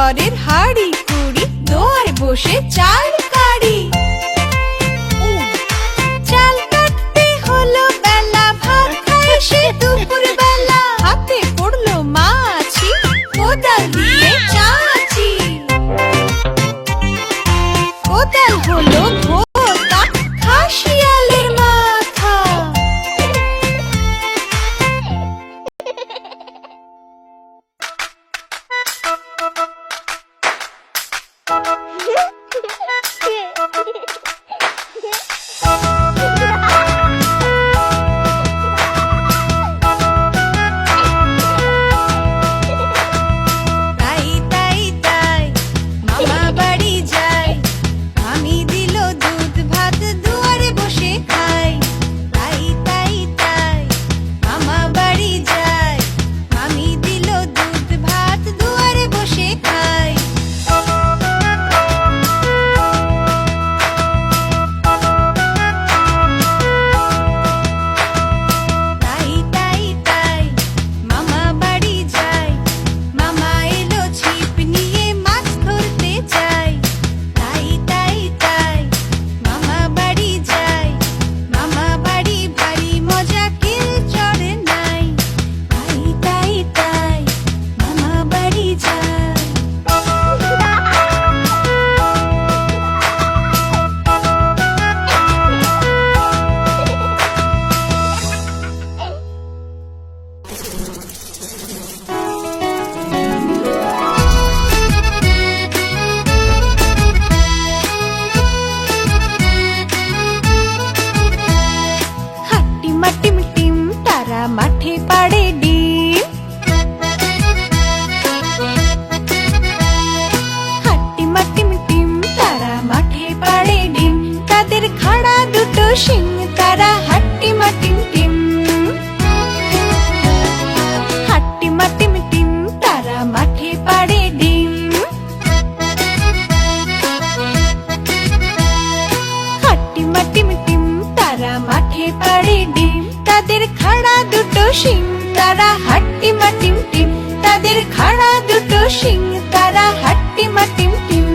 ঘরের হাড়ি কুড়ি দোয়ারে বসে চাল কাড়ি। চাল কাটতে হলো বেলা, ভাত খায় সে দুপুর বেলা। হাতে পড়লো মাছি, কোদাল দিয়ে চাচি। কোদাল হলো ভোঁতা, খাসিয়ালের মাথা। মাঠে পাড়ে ডিম। হাট্টিমা টিম টিম তারা মাঠে পাড়ে ডিম। তাদের খাড়া দুটো শিং, তারা হাট্টিমা টিম টিম। হাট্টিমা টিম টিম তারা মাঠে পাড়ে ডিম। হাট্টিমা টিম টিম তারা মাঠে পাড়ে ডিম। তাদের খাড়া দুটো শিং, তারা হাট্টিমা টিম টিম। তাদের খাড়া দুটো শিং, তারা হাট্টিমা টিম টিম।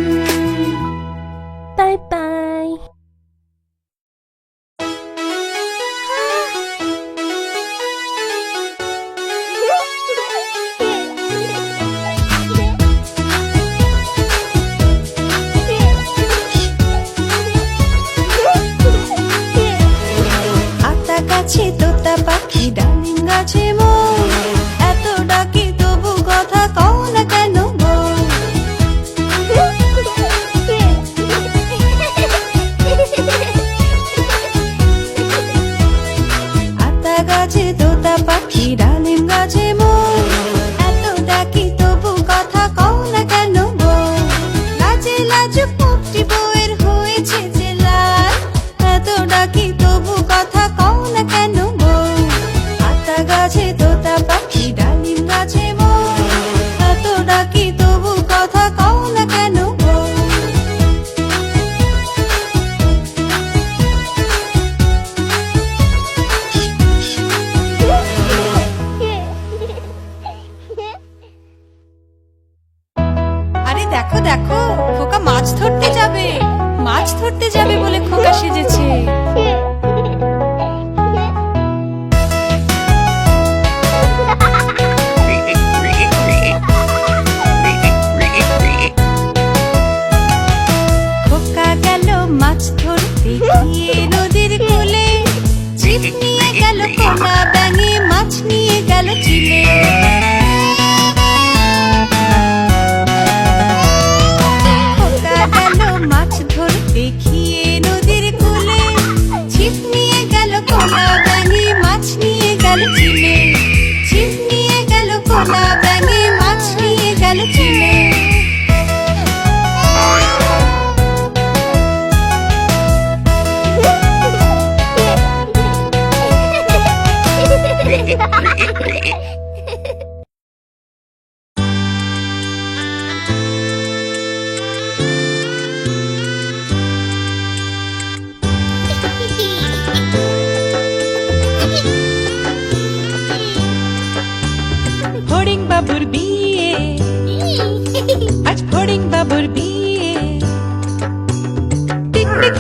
Bye bye. আতা গাছে তোতা পাখি, ডালিম গাছে মোর। এত ডাকি তবু কথা কও না কেন গো? আতা গাছে তোতা পাখি, ডালিম গাছে মোর। এত ডাকি তবু কথা কও না কেন গো? লাজে লাজুক মুখটি বউয়ের হয়েছে যে লাল। এত ডাকি তবু কথা কও না কেন গো? আতা গাছে তোতা পাখি, ডালিম গাছে মোর। এত ডাকি তবু কথা কও না কেন গো? আরে দেখো দেখো, খোকা মাছ ধরতে যাবে। মাছ ধরতে যাবে বলে খোকা সেজেছে। খোকা গেল মাছ ধরতে গিয়ে নদীর কূলে। ছিপ নিয়ে গেল কোনা ব্যাঙে, মাছ নিয়ে গেল চিলে। খোকা গেল মাছ ধরতে গিয়ে নদীর কূলে। ছিপ নিয়ে গেল কোনা ব্যাঙে, মাছ নিয়ে গেল চিলে। ছিপ নিয়ে গেল কোনা ব্যাঙে, মাছ নিয়ে গেল চিলে। হরিং বাবুর বিয়ে আজ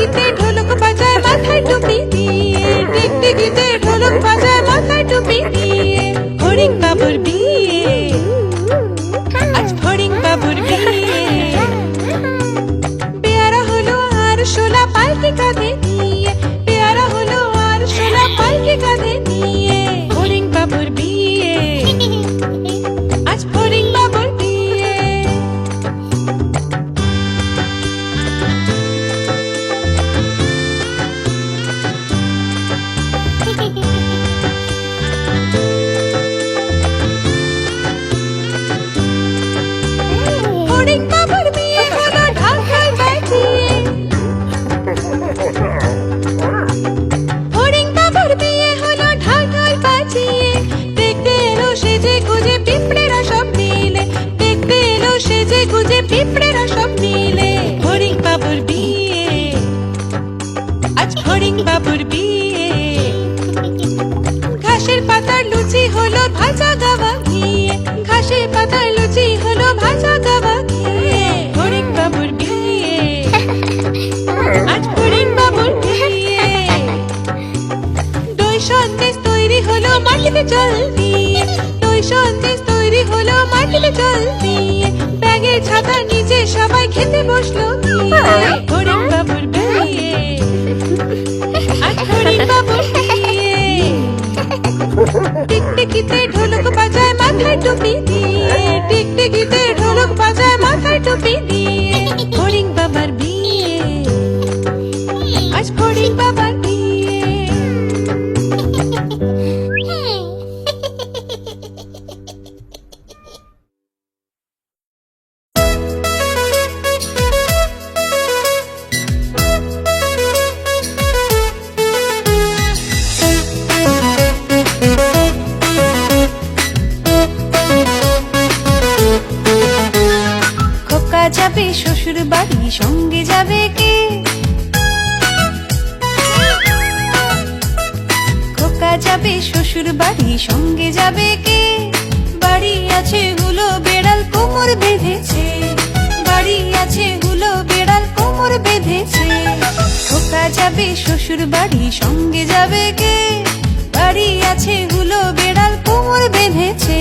টিকটিকিতে ঢোলক বাজায় মাথায় টুপি দিয়ে, টিকটিকিতে ঢোলক বাজায় মাথায় টুপি দিয়ে। ফড়িং বাবুর বিয়ে, আজ ফড়িং বাবুর বিয়ে। পেয়ারা হলো আর শোলা পালকি কাঁধে নিয়ে, পেয়ারা হলো আর শোলা পালকি কাঁধে নিয়ে। ফড়িং বাবুর বিয়ে, আজ ফড়িং বাবুর বিয়ে। ফড়িং বাবুর বিয়ে হলো ঢাকায় বাজিয়ে, ফড়িং বাবুর বিয়ে হলো ঢাকায় বাজিয়ে। দেখতে এলো সেজে গুজে পিঁপড়েরা সব মিলে, দেখতে এলো সেজে গুজে পিঁপড়েরা সব মিলে। ফড়িং বাবুর বিয়ে, আজ ফড়িং বাবুর বিয়ে। ঘাসের পাতার লুচি হলো ভাজা গাওয়া ঘিয়ে, ঘাসের পাতার লুচি হলো ভাজা গাওয়া ঘিয়ে। ফড়িং বাবুর বিয়ে, আজ ফড়িং বাবুর বিয়ে। দই সন্দেশ তৈরি হলো মাটিতে জল দিয়ে, দই সন্দেশ তৈরি হলো মাটিতে জল দিয়ে। ব্যাগের ছাতার নিচে সবাই খেতে বসলো গিয়ে। ফড়িং বাবুর বিয়ে, আজ ফড়িং বাবুর বিয়ে। টিকটিকিতে ঢোলক বাজায় মাথায় টুপি দিয়ে, টিকটিকিতে ঢোলক বাজায় মাথায় টুপি দিয়ে। ফড়িং বাবার বিয়ে, আজ ফড়িং বাবার বিয়ে। খোকা যাবে শ্বশুর বাড়ি, সঙ্গে যাবে কে? খোকা যাবে শ্বশুর বাড়ি, সঙ্গে যাবে কে? বাড়ি আছে হুলো বেড়াল কোমর বেঁধেছে, বাড়ি আছে হুলো বেড়াল কোমর বেঁধেছে। খোকা যাবে শ্বশুর বাড়ি, সঙ্গে যাবে কে? বাড়ি আছে হুলো বেড়াল কোমর বেঁধেছে।